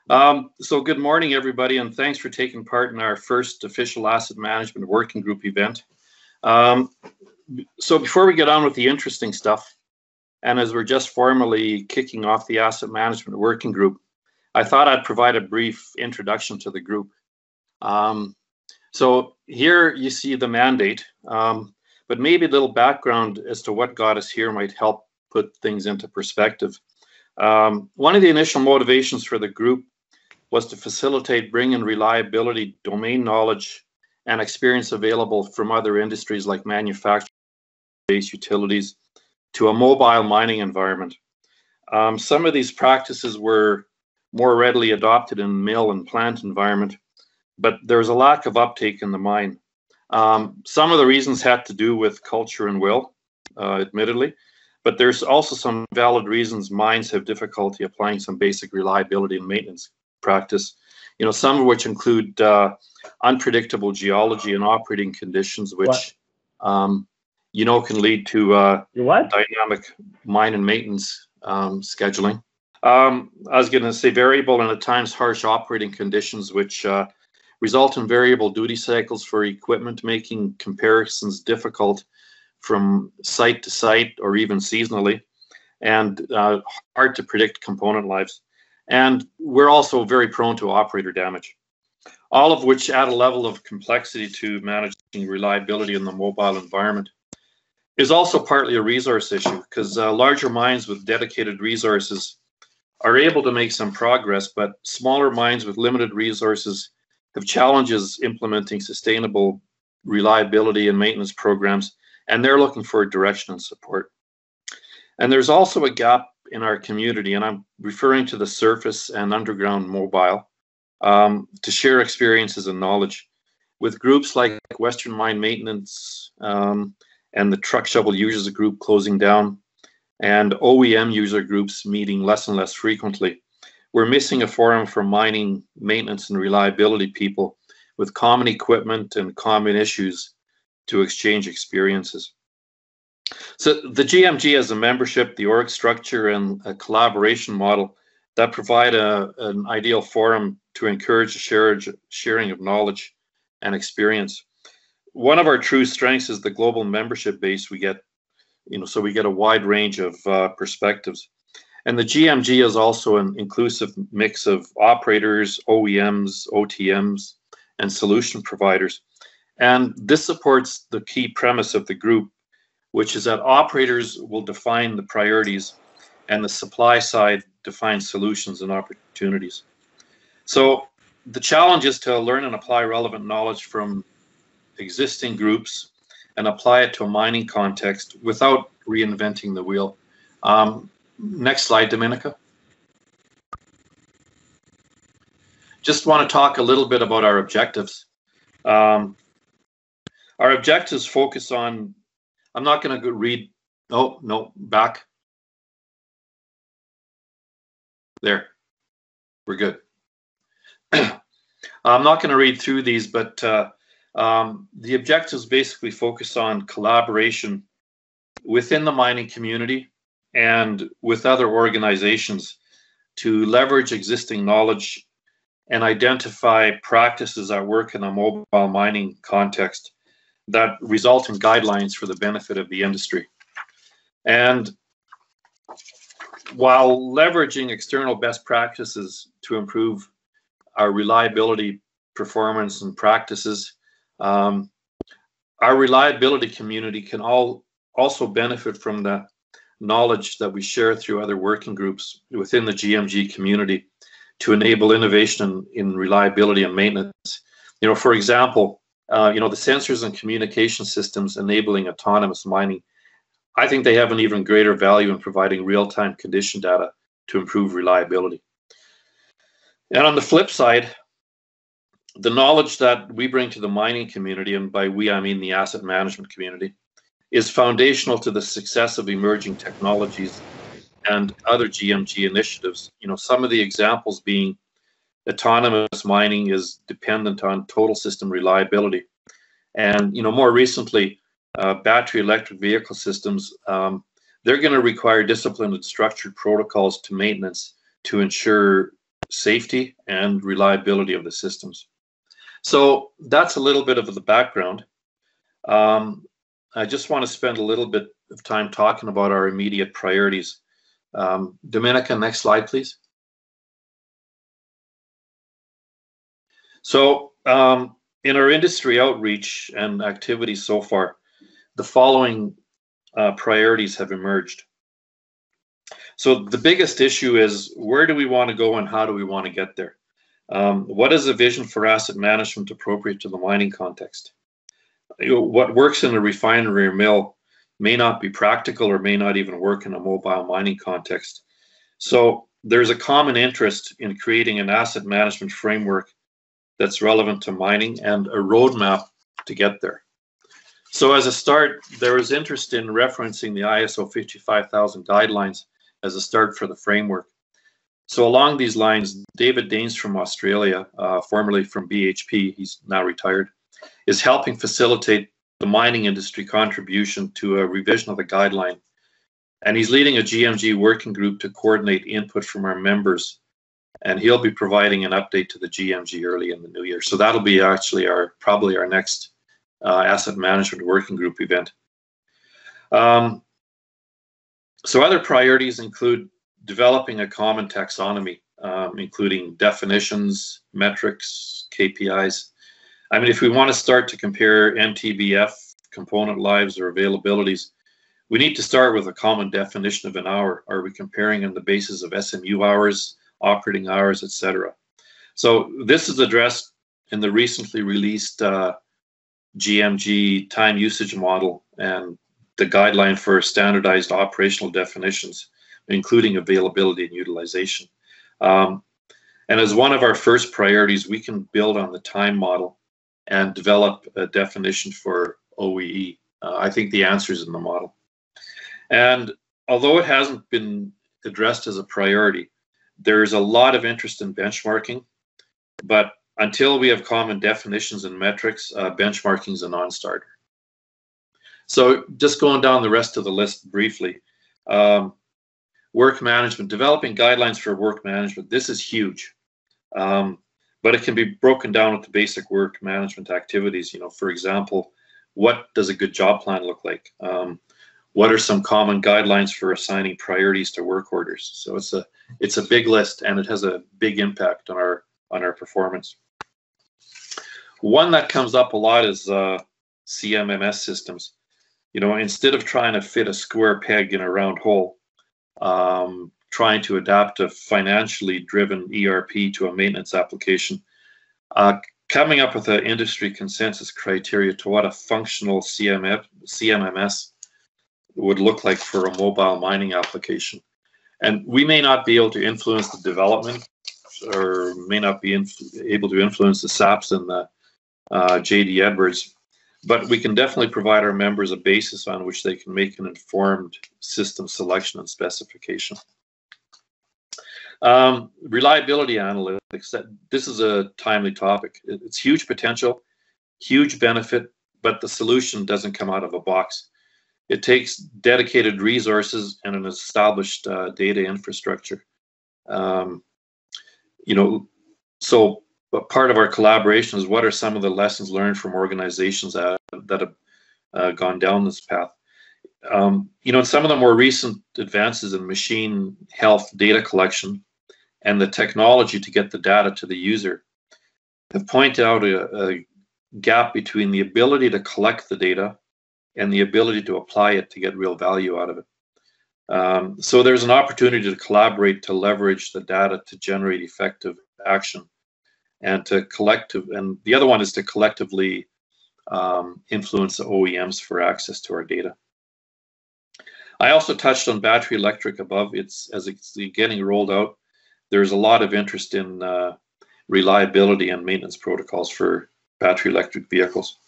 So good morning, everybody, and thanks for taking part in our first official asset management working group event. So before we get on with the interesting stuff, and as we're just formally kicking off the asset management working group, I thought I'd provide a brief introduction to the group. So here you see the mandate, but maybe a little background as to what got us here might help put things into perspective. One of the initial motivations for the group was to facilitate bringing reliability, domain knowledge, and experience available from other industries like manufacturing-based utilities to a mobile mining environment. Some of these practices were more readily adopted in mill and plant environment, but there was a lack of uptake in the mine. Some of the reasons had to do with culture and will, admittedly, but there's also some valid reasons mines have difficulty applying some basic reliability and maintenance practice, some of which include unpredictable geology and operating conditions, which can lead to dynamic mine and maintenance scheduling. I was going to say variable and at times harsh operating conditions, which result in variable duty cycles for equipment, making comparisons difficult from site to site or even seasonally, and hard to predict component lives. And we're also very prone to operator damage, all of which add a level of complexity to managing reliability in the mobile environment. Is also partly a resource issue because larger mines with dedicated resources are able to make some progress, but smaller mines with limited resources have challenges implementing sustainable reliability and maintenance programs, and they're looking for direction and support. And there's also a gap in our community, and I'm referring to the surface and underground mobile, to share experiences and knowledge with groups like Western Mine Maintenance and the Truck Shovel Users Group closing down, and OEM user groups meeting less and less frequently. We're missing a forum for mining, maintenance, and reliability people with common equipment and common issues to exchange experiences. So the GMG has a membership, the org structure, and a collaboration model that provide an ideal forum to encourage the sharing of knowledge and experience. One of our true strengths is the global membership base we get, so we get a wide range of perspectives. And the GMG is also an inclusive mix of operators, OEMs, OTMs, and solution providers. And this supports the key premise of the group, which is that operators will define the priorities and the supply side defines solutions and opportunities. So the challenge is to learn and apply relevant knowledge from existing groups and apply it to a mining context without reinventing the wheel. Next slide, Dominica. Just want to talk a little bit about our objectives. Our objectives focus on, I'm not going to read, no, back. There, we're good. I'm not going to read through these, but the objectives basically focus on collaboration within the mining community and with other organizations to leverage existing knowledge and identify practices that work in a mobile mining context that result in guidelines for the benefit of the industry. And while leveraging external best practices to improve our reliability, performance, and practices, our reliability community can also benefit from the knowledge that we share through other working groups within the GMG community to enable innovation in reliability and maintenance. For example, the sensors and communication systems enabling autonomous mining, I think they have an even greater value in providing real-time condition data to improve reliability. And on the flip side, the knowledge that we bring to the mining community, and by we I mean the asset management community, is foundational to the success of emerging technologies and other GMG initiatives. Some of the examples being autonomous mining is dependent on total system reliability. And, more recently, battery electric vehicle systems, they're going to require disciplined and structured protocols to maintenance to ensure safety and reliability of the systems. So that's a little bit of the background. I just want to spend a little bit of time talking about our immediate priorities. Dominica, next slide, please. So in our industry outreach and activities so far, the following priorities have emerged. So the biggest issue is, where do we want to go and how do we want to get there? What is a vision for asset management appropriate to the mining context? What works in a refinery or mill may not be practical or may not even work in a mobile mining context. So there's a common interest in creating an asset management framework that's relevant to mining and a roadmap to get there. So as a start, there is interest in referencing the ISO 55000 guidelines as a start for the framework. So along these lines, David Daines from Australia, formerly from BHP, he's now retired, is helping facilitate the mining industry contribution to a revision of the guideline. And he's leading a GMG working group to coordinate input from our members. And he'll be providing an update to the GMG early in the new year. So that'll be actually probably our next asset management working group event. So other priorities include developing a common taxonomy, including definitions, metrics, KPIs. I mean, if we want to start to compare MTBF, component lives, or availabilities, we need to start with a common definition of an hour. Are we comparing on the basis of SMU hours, operating hours, etc.? So this is addressed in the recently released GMG time usage model and the guideline for standardized operational definitions, including availability and utilization. And as one of our first priorities, we can build on the time model and develop a definition for OEE. I think the answer is in the model. And although it hasn't been addressed as a priority, there's a lot of interest in benchmarking, but until we have common definitions and metrics, benchmarking is a non-starter. So just going down the rest of the list briefly, work management, developing guidelines for work management. This is huge, but it can be broken down into basic work management activities. You know, for example, what does a good job plan look like? What are some common guidelines for assigning priorities to work orders? So it's a big list, and it has a big impact on our performance. One that comes up a lot is CMMS systems. You know, instead of trying to fit a square peg in a round hole, trying to adapt a financially driven ERP to a maintenance application, coming up with an industry consensus criteria to what a functional CMMS would look like for a mobile mining application. And we may not be able to influence the development, or may not be able to influence the SAPs and the JD Edwards, but we can definitely provide our members a basis on which they can make an informed system selection and specification. Reliability analytics, this is a timely topic. It's huge potential, huge benefit, but the solution doesn't come out of a box. It takes dedicated resources and an established data infrastructure. You know, so but part of our collaboration is, what are some of the lessons learned from organizations that have gone down this path? You know, some of the more recent advances in machine health data collection and the technology to get the data to the user have pointed out a gap between the ability to collect the data and the ability to apply it to get real value out of it. So there's an opportunity to collaborate to leverage the data to generate effective action, and and the other one is to collectively influence the OEMs for access to our data. I also touched on battery electric above. As it's getting rolled out, there's a lot of interest in reliability and maintenance protocols for battery electric vehicles.